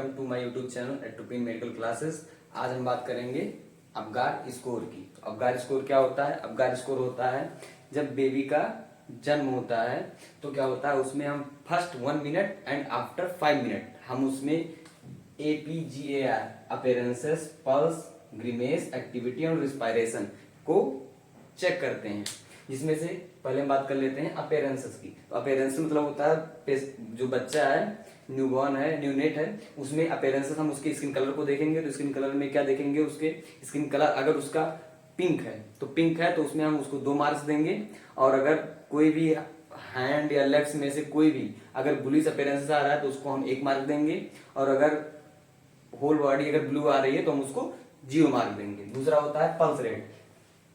Welcome to my YouTube channel at Tupin medical classes. आज हम बात करेंगे अपगार स्कोर की। अपगार स्कोर क्या होता है? अपगार स्कोर होता है जब बेबी का जन्म होता है तो क्या होता है उसमें हम first 1 minute and after 5 minute हम उसमें APGAR अपीयरेंसेस, पल्स, ग्रीमेस, एक्टिविटी और रिस्पायरेशन को चेक करते हैं। जिसमें से पहले हम बात कर लेते हैं अपीयरेंसेस की। तो अपीयरेंस मतलब होता है जो बच्चा है, न्यूबॉर्न है, न्यूनेट है, उसमें अपीयरेंसेस हम उसके स्किन कलर को देखेंगे। तो स्किन कलर में क्या देखेंगे? उसके स्किन कलर अगर उसका पिंक है तो उसमें हम उसको 2 मार्क्स देंगे। और अगर कोई भी हैंड या लेग्स में से कोई भी अगर ब्लूइश अपीयरेंसेस आ रहा है तो उसको हम 1 मार्क देंगे। और अगर होल बॉडी अगर ब्लू आ रही है तो हम उसको 0 मार्क देंगे। दूसरा होता है पल्स रेट।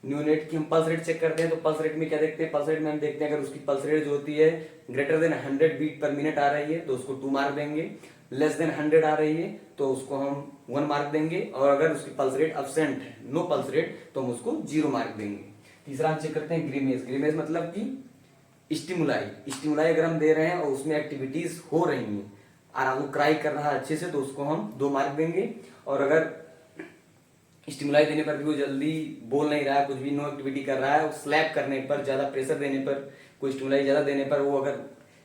न्यूनेट की हम पल्स रेट चेक करते हैं। तो पल्स रेट में क्या देखते हैं? पल्स रेट में हम देखते हैं अगर उसकी पल्स रेट जो होती है greater than 100 beat per minute आ रही है तो उसको 2 मार्क देंगे। लेस देन 100 आ रही है तो उसको हम 1 मार्क देंगे। और अगर उसकी पल्स रेट अब्सेंट है, नो पल्स रेट, तो हम उसको 0 मार्क देंगे। तीसरा हम चेक करते हैं ग्रीमेस। ग्रीमेस मतलब कि स्टिमुलाई अगर हम दे रहे हैं और उसमें एक्टिविटीज हो रही हैं, आराम से क्राई कर रहा है अच्छे से, तो उसको हम 2 मार्क देंगे। और अगर स्टिमुलाई देने पर भी वो जल्दी बोल नहीं रहा है, कुछ भी नो एक्टिविटी कर रहा है, स्लैप करने पर, ज्यादा प्रेशर देने पर, कोई स्टिमुलाई ज्यादा देने पर वो अगर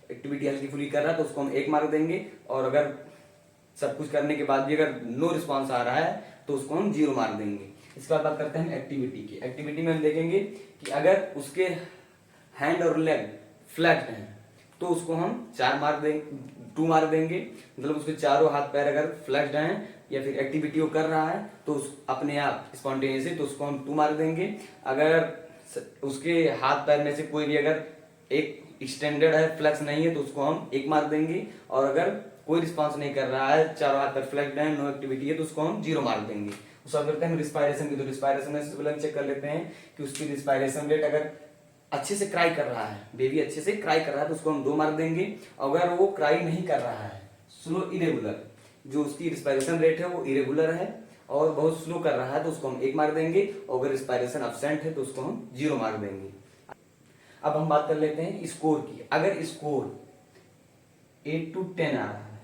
एक्टिविटी हल्की फुल्की कर रहा है तो उसको हम 1 मार्क देंगे। और अगर सब कुछ करने के बाद भी अगर नो रिस्पॉन्स आ रहा है तो उसको हम 0 मार्क देंगे। इसके बाद बात करते हैं एक्टिविटी की। एक्टिविटी में हम देखेंगे कि अगर उसके हैंड और लेग फ्लैट हैं तो उसको हम 4 मार्क देंगे, 2 मार्क देंगे। मतलब उसके चारों हाथ पैर अगर फ्लैट हैं या फिर एक्टिविटी वो कर रहा है तो उस अपने आप स्पॉन्टेनियसली, तो उसको हम 2 मार्क देंगे। अगर उसके हाथ पैर में से कोई भी अगर एक एक्सटेंडेड है, फ्लेक्स नहीं है, तो उसको हम 1 मार्क देंगे। और अगर कोई रिस्पॉन्स नहीं कर रहा है, चारों हाथ पैर फ्लैट है, नो एक्टिविटी है, तो उसको हम 0 मार्क देंगे। उसके बाद करते हैं रिस्पायरेशन की। तो रिस्पायरेशन में सबसे पहले हम चेक कर लेते हैं कि उसकी रिस्पायरेशन रेट अगर अच्छे से क्राई कर रहा है, बेबी अच्छे से क्राई कर रहा है, तो उसको हम 2 मार्क देंगे। अगर वो क्राई नहीं कर रहा है, स्लो इरेगुलर, जो उसकी रिस्पायरेशन रेट है वो इरेगुलर है और बहुत स्लो कर रहा है, तो उसको हम 1 मार्क देंगे। और अगर रिस्पायरेशन अब्सेंट है तो उसको हम 0 मार्क देंगे। अब हम बात कर लेते हैं स्कोर की। अगर स्कोर 8 to 10 आ रहा है,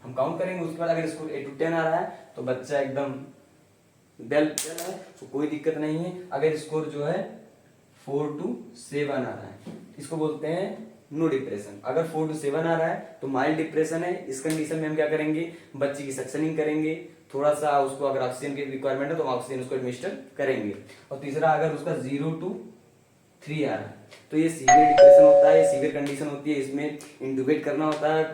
हम काउंट करेंगे। उसके बाद अगर स्कोर 8 to 10 आ रहा है तो बच्चा एकदम वेल है, तो कोई दिक्कत नहीं है। अगर स्कोर जो है 4 to 7 आ रहा है, इसको बोलते हैं नो डिप्रेशन। अगर 4 to 7 आ रहा है तो माइल्ड डिप्रेशन है। इस कंडीशन में हम क्या करेंगे? बच्चे की सक्शनिंग करेंगे, थोड़ा सा उसको अगर ऑक्सीजन की रिक्वायरमेंट है तो ऑक्सीजन उसको एडमिनिस्टर करेंगे। और तीसरा, अगर उसका 0 to 3 आ रहा है तो ये सीवियर डिप्रेशन होता है, ये सीवियर कंडीशन होती है, इसमें इंट्यूबेट करना होता है।